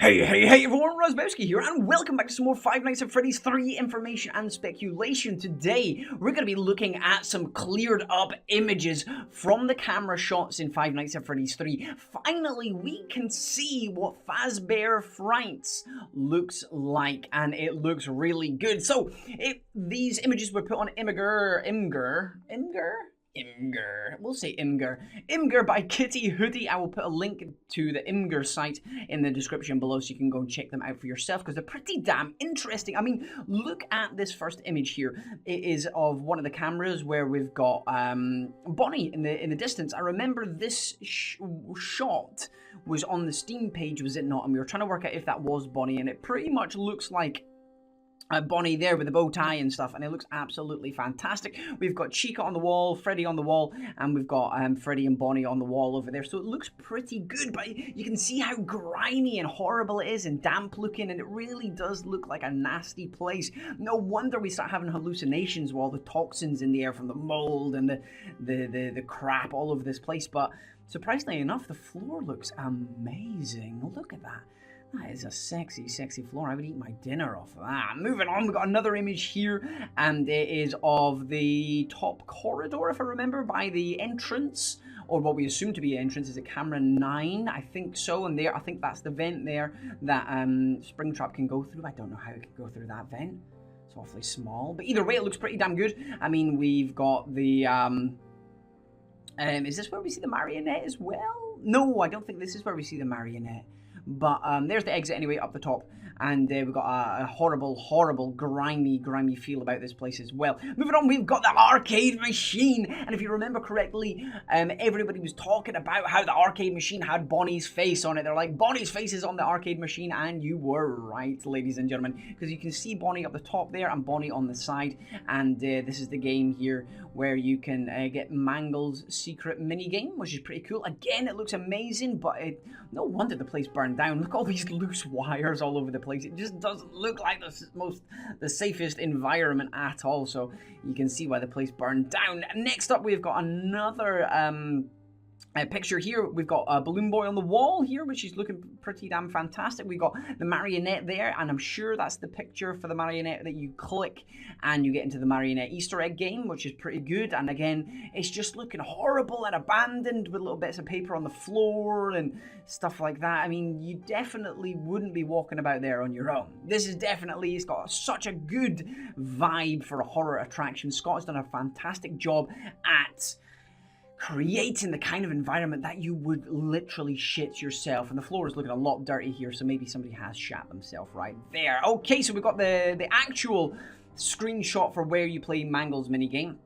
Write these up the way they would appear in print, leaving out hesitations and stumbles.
Hey everyone, Rosbowski here, and welcome back to some more Five Nights at Freddy's 3 information and speculation. Today, we're going to be looking at some cleared up images from the camera shots in Five Nights at Freddy's 3. Finally, we can see what Fazbear Frights looks like, and it looks really good. So, these images were put on Imgur. We'll say Imgur by Kitty Hoodie. I will put a link to the Imgur site in the description below so you can go and check them out for yourself because they're pretty damn interesting. I mean, look at this first image here. It is of one of the cameras where we've got Bonnie in the distance. I remember this shot was on the Steam page, was it not? And we were trying to work out if that was Bonnie, and it pretty much looks like Bonnie there with the bow tie and stuff, and it looks absolutely fantastic. We've got Chica on the wall, Freddy on the wall, and we've got Freddy and Bonnie on the wall over there. So it looks pretty good, but you can see how grimy and horrible it is and damp looking, and it really does look like a nasty place. No wonder we start having hallucinations with all the toxins in the air from the mold and the crap all over this place. But surprisingly enough, the floor looks amazing. Look at that. That is a sexy, sexy floor. I would eat my dinner off of that. Moving on, we've got another image here, and it is of the top corridor, if I remember, by the entrance, or what we assume to be an entrance. Is it camera 9? I think so, and there, I think that's the vent there that Springtrap can go through. I don't know how it can go through that vent. It's awfully small, but either way, it looks pretty damn good. I mean, we've got the, is this where we see the marionette as well? No, I don't think this is where we see the marionette. But there's the exit anyway, up the top. And we've got a horrible, horrible, grimy feel about this place as well. Moving on, we've got the arcade machine. And if you remember correctly, everybody was talking about how the arcade machine had Bonnie's face on it. They're like, Bonnie's face is on the arcade machine. And you were right, ladies and gentlemen. Because you can see Bonnie up the top there and Bonnie on the side. And this is the game here where you can get Mangle's secret mini game, which is pretty cool. Again, it looks amazing, but no wonder the place burned down. Look at all these loose wires all over the place. It just doesn't look like the safest environment at all. So you can see why the place burned down. Next up, we've got another picture here. We've got a Balloon Boy on the wall here, which is looking pretty damn fantastic. We've got the marionette there, and I'm sure that's the picture for the marionette that you click and you get into the marionette Easter egg game, which is pretty good. And again, it's just looking horrible and abandoned with little bits of paper on the floor and stuff like that. I mean, you definitely wouldn't be walking about there on your own. This is definitely, it's got such a good vibe for a horror attraction. Scott's done a fantastic job at creating the kind of environment that you would literally shit yourself. And the floor is looking a lot dirty here, so maybe somebody has shat themselves right there. Okay, so we've got the actual screenshot for where you play Mangle's minigame,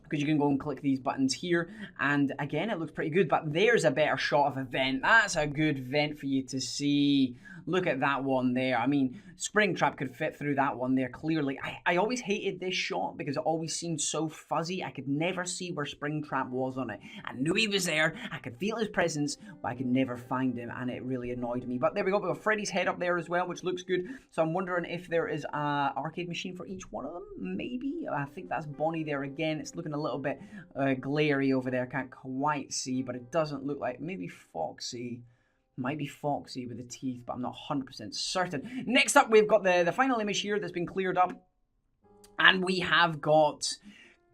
because you can go and click these buttons here, and again, it looks pretty good. But there's a better shot of a vent. That's a good vent for you to see. Look at that one there. I mean, Springtrap could fit through that one there, clearly. I always hated this shot because it always seemed so fuzzy. I could never see where Springtrap was on it. I knew he was there. I could feel his presence, but I could never find him, and it really annoyed me. But there we go. We've got Freddy's head up there as well, which looks good. So I'm wondering if there is an arcade machine for each one of them. Maybe. I think that's Bonnie there again. It's looking a little bit glary over there. I can't quite see, but it doesn't look like. Maybe Foxy. Might be Foxy with the teeth, but I'm not 100% certain. Next up, we've got the final image here that's been cleared up. And we have got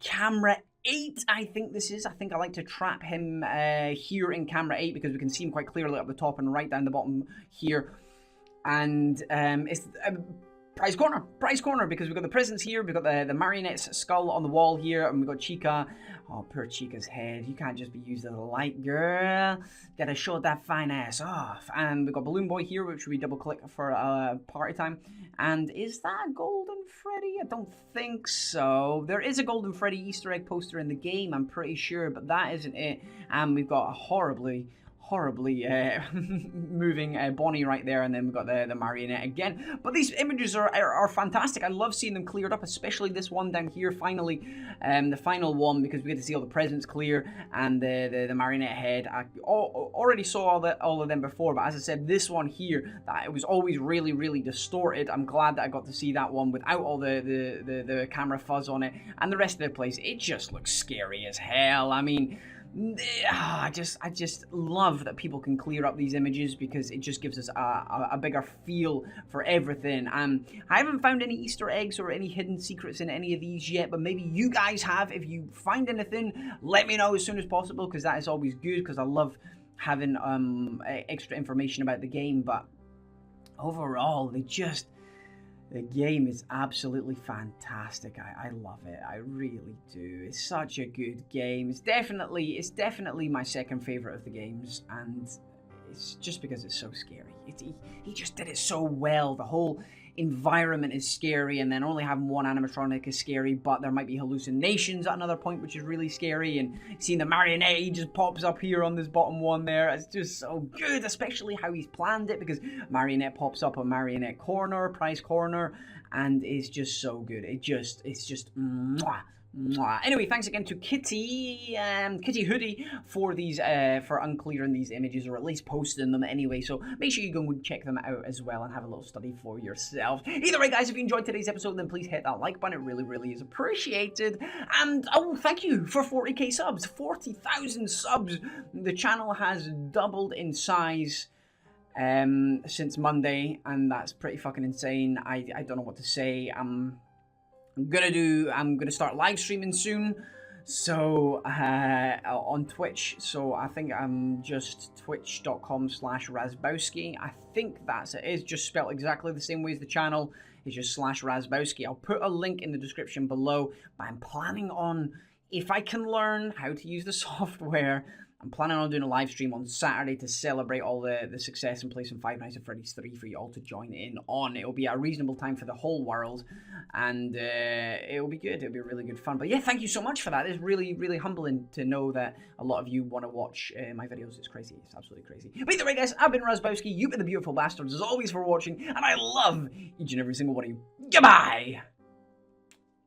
camera 8, I think this is. I think I like to trap him here in camera 8 because we can see him quite clearly up the top and right down the bottom here. And it's prize corner, because we've got the presents here, we've got the marionette's skull on the wall here, and we've got Chica. Oh, poor Chica's head. You can't just be used as a light, girl. Gotta show that fine ass off. And we've got Balloon Boy here, which we double click for party time. And is that Golden Freddy? I don't think so. There is a Golden Freddy Easter egg poster in the game, I'm pretty sure, but that isn't it. And we've got a horribly moving Bonnie right there, and then we've got the marionette again. But these images are fantastic. I love seeing them cleared up, especially this one down here, finally, the final one, because we get to see all the presents clear and the marionette head. I already saw all of them before, but as I said, this one here, that it was always really distorted. I'm glad that I got to see that one without all the camera fuzz on it, and the rest of the place, it just looks scary as hell. I mean, I just love that people can clear up these images because it just gives us a bigger feel for everything. I haven't found any Easter eggs or any hidden secrets in any of these yet, but maybe you guys have. If you find anything, let me know as soon as possible, because that is always good, because I love having extra information about the game. But overall, the game is absolutely fantastic. I love it. I really do. It's such a good game. It's definitely my second favorite of the games, and it's just because it's so scary. He just did it so well. The whole environment is scary, and then only having one animatronic is scary, but there might be hallucinations at another point, which is really scary. And seeing the marionette, he just pops up here on this bottom one there. It's just so good, especially how he's planned it, because marionette pops up a marionette corner, prize corner, and it's just so good. It's just mwah. Anyway, thanks again to Kitty Hoodie for these for unclearing these images, or at least posting them anyway. So make sure you go and check them out as well and have a little study for yourself. Either way, guys, if you enjoyed today's episode, then please hit that like button. It really is appreciated. And thank you for 40k subs, 40,000 subs. The channel has doubled in size since Monday, and that's pretty fucking insane. I don't know what to say. I'm gonna start live streaming soon, so on Twitch. So I think I'm just twitch.com/Razbowski. I think it is just spelled exactly the same way as the channel. It's just /Razbowski. I'll put a link in the description below, but I'm planning on, if I can learn how to use the software, I'm planning on doing a live stream on Saturday to celebrate all the success and play some Five Nights at Freddy's 3 for you all to join in on. It'll be a reasonable time for the whole world, and it'll be good. It'll be really good fun. But yeah, thank you so much for that. It's really humbling to know that a lot of you want to watch my videos. It's crazy. It's absolutely crazy. But either way, guys, I've been Razbowski. You've been the beautiful bastards, as always, for watching, and I love each and every single one of you. Goodbye!